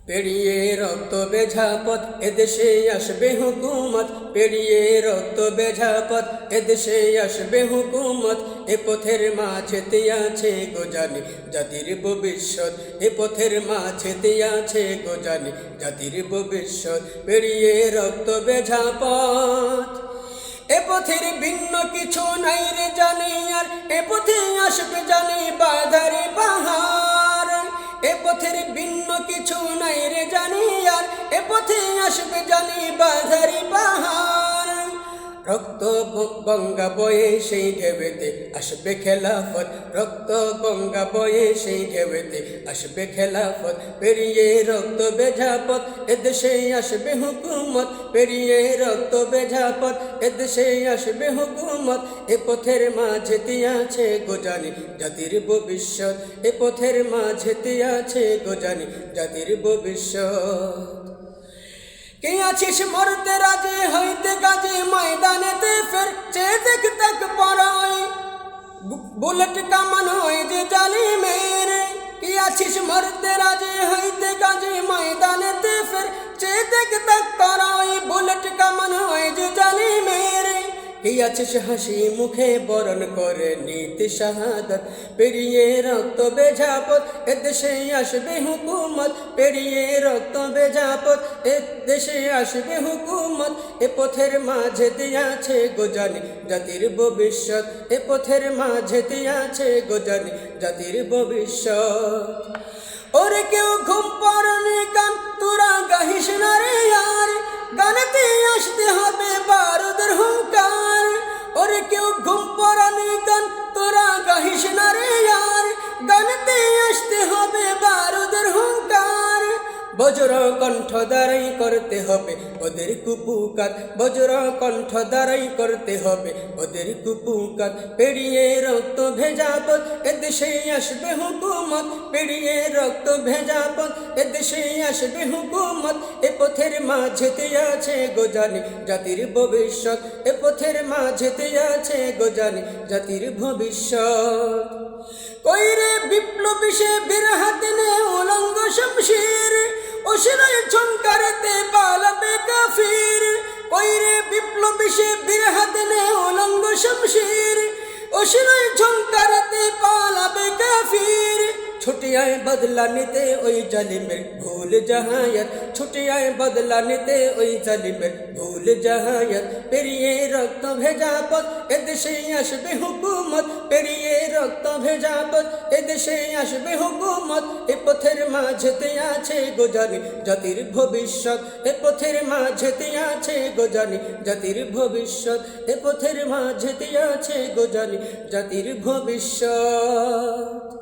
পেরিয়ে রক্ত বেঝা পথ এদেশে আসবে হুকুমত, পেরিয়ে রক্ত বেঝা পথ এদেশে আসবে হুকুমত। এ পথের মাঝেতে আছে গোজানি জাতির ভবিষ্যৎ, এ পথের মাঝেতে আছে গোজানি জাতির ভবিষ্যৎ। পেরিয়ে রক্ত বেঝা পথ এ পথের ভিন্ন কিছু নাই রে জানি, আর এ পথে আসবে জানি বাধারে পাহাড়। এ পথের ভিন্ন কিছু নাই রে জানি, আর এ পথে আসবে জানি বাধারে পাহাড়। রক্ত গঙ্গা বয়ে সেই ঢেউতে আসবে খেলাফত, রক্ত গঙ্গা বয়ে সেই ঢেউতে আসবে খেলাফত। পেরিয়ে রক্ত বেঝা পথ এদেশে আসবে হুকুমত, পেরিয়ে রক্ত বেঝা পথ এদেশে আসবে হুকুমত। এ পথের মাঝেতে আছে গোজানি জাতির ভবিষ্যৎ, এ পথের মাঝেতে আছে গোজানি জাতির ভবিষ্যৎ। কে আছিস মরতে রাজি হইতে কাজে ময়দানেতে ফের চেয়ে দেখ তাক পড়াই বুলেট কামান হয় যে জালিমের। কে আছিস মরতে রাজি হইতে কাজে ময়দানেতে ফের চেয়ে দেখ তাক পড়াই বুলেট কামান হয় যে জালিমের। কে আছিস হাসি মুখে বরণ করে নীতি শাহাদত, পেরিয়ে রক্ত বেঝা পথ এদেশে আসবে হুকুমত, পেরিয়ে রক্ত বেঝা পথ এদেশে আসবে হুকুমত। এ পথের মাঝেতে আছে গোজানি জাতির ভবিষ্যৎ, এ পথের মাঝেতে আছে গোজানি জাতির ভবিষ্যৎ। ওরে কেউ ঘুম পড়নি গান তোরা গাহিস না রে আর, গানেতে আসতে হবে বারুদের হুঙ্কার। ওরে কেউ ঘুম পড়নি গান তোরা গাহিস না রে আর, গানেতে আসতে হবে বারুদের হুঙ্কার। বজ্র কণ্ঠ দ্বারাই করতে হবে ওদের কুপুকাত, বজ্র কণ্ঠ দ্বারাই করতে হবে ওদের কুপুকাত। পেরিয়ে রক্ত ভেজা পথ এদেশে আসবে হুকুমত, পেরিয়ে রক্ত ভেজা পথ এদেশে আসবে হুকুমত। এ পথের মাঝেতে আছে গোজানি জাতির ভবিষ্যৎ, এ পথের মাঝেতে আছে গোজানি জাতির ভবিষ্যৎ। কইরে বিপ্লবী সে বীর হাতে নে উলঙ্গ শমশির, অশিরায় ঝংকারেতে পালাবে কাফির। কইরে বিপ্লবী সে বীর হাতে নে উলঙ্গ শমশির, অশিরায় ঝংকারেতে পালাবে কাফির। ছুটে আয় বদলা নিতে ওই জালিমের ভুল জাহায়াত, ছুটে আয় বদলা নিতে ওই জালিমের ভুল জাহায়াত। পেরিয়ে রক্ত ভেজা পথ এদেশে আসবে হুকুমত, পেরিয়ে রক্ত ভেজা পথ এদেশে আসবে হুকুমত। এ পথের মাঝেতে আছে গোজানি জাতির ভবিষ্যৎ, এ পথের মাঝেতে আছে গোজানি জাতির ভবিষ্যৎ, এ পথের মাঝেতে আছে গোজানি জাতির ভবিষ্যৎ।